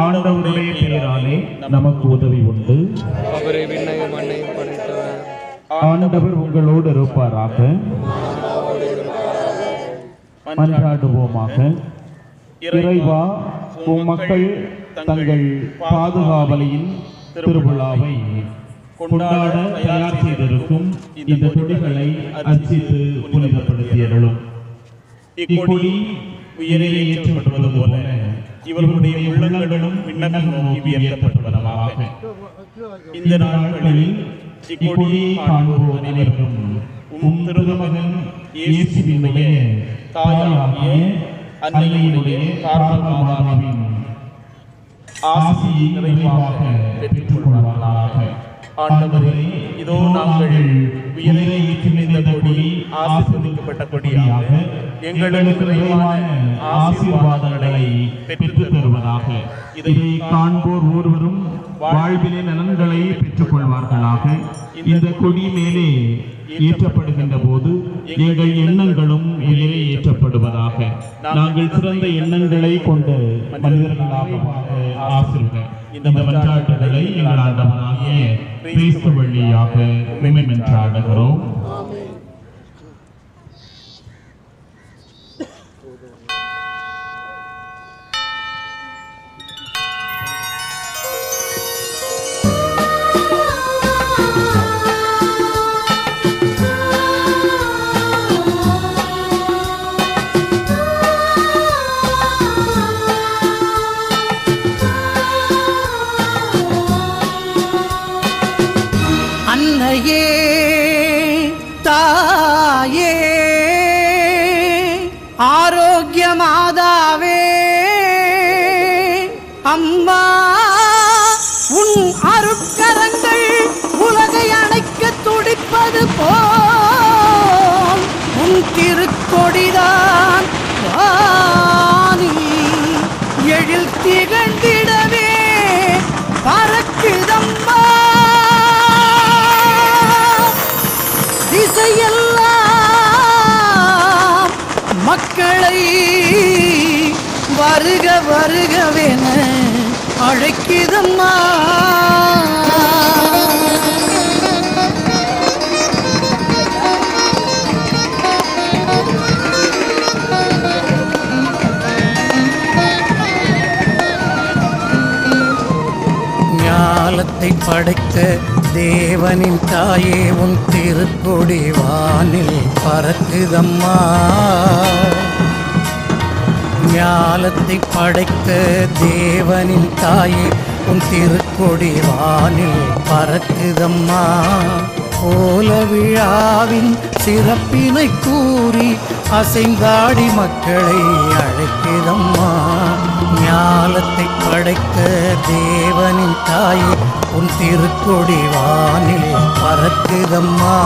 ஆண்டவருடைய பெயராலே நமக்கு உதவி உண்டு. அவரே விண்ணையும் மண்ணையும் படைத்தவர். ஆண்டவர் உங்களோடு இருப்பாராக. மன்றாடுவோமாக. இறைவா, உம் மக்கள் தங்கள் பாதுகாவலியின் திருவிழாவை கொண்டாட தயார் செய்திருக்கும் இந்த கொடிகளை அர்ச்சித்து புனிதப்படுத்தியருளும். இக்கொடி உயரே ஏற்றப்படுவது போல இவர்களுடைய உள்ளங்களும் விண்ணகம் நோக்கி உயர்த்தப்படுவதாக. இந்த நாட்களில் இக்கொடியை காண்போர் அனைவரும் உம் திருமகன் இயேசுவினுடைய தாயாகிய அன்னையினுடைய காரணமாதாவின் ஆசியை நிறைவாக பெற்றுக் கொள்வார்களாக. ஆண்டவரே, இதோ நாங்கள் உயரே ஏற்றுமிந்த கொடி ஆசீர்வதிக்கப்பட்ட கொடியாக எங்களுக்கு நிறைவான ஆசீர்வாதங்களை பெற்றுத் தருவதாக. இதை காண்போர் ஒருவரும் வாழ்விலே நலன்களை பெற்றுக் கொள்வார்களாக. இந்த கொடி மேலே ஏற்றப்படுகின்ற போது எங்கள் எண்ணங்களும் உயரே ஏற்றப்படுவதாக. நாங்கள் சிறந்த எண்ணங்களை கொண்ட மனிதர்களாக ஆசீர்வதிக்க இந்த மன்றாட்டுகளை எங்கள் ஆண்டவராகிய கிறிஸ்து வழியாக உம்மை மன்றாடுகிறோம். அன்னையே, தாயே, ஆரோக்கிய மாதாவே, அம்மா, உன் அருட்கரங்கள் உலகை அணைக்க துடிப்பது போல் உன் திருக்கொடிதான் வானில் எழில் திகழ்ந்திடவே பறக்குதம்மா. திசையெல்லாம் மக்களை வருக வருகவென அழைக்குதம்மா. ஞாலத்தை படைத்த தேவனின் தாயே, உன் திருக்கொடி வானில் பறக்குதம்மா. ஞாலத்தை படைத்த தேவனின் தாயே, உன் திருக்கொடி வானில் பறக்குதம்மா. கோல விழாவின் சிறப்பினை கூறி அசைந்தாடி மக்களை அழைக்குதம்மா. ஞாலத்தை படைத்த தேவனின் தாயே, உன் திருக்கொடி வானில் பறக்குதம்மா.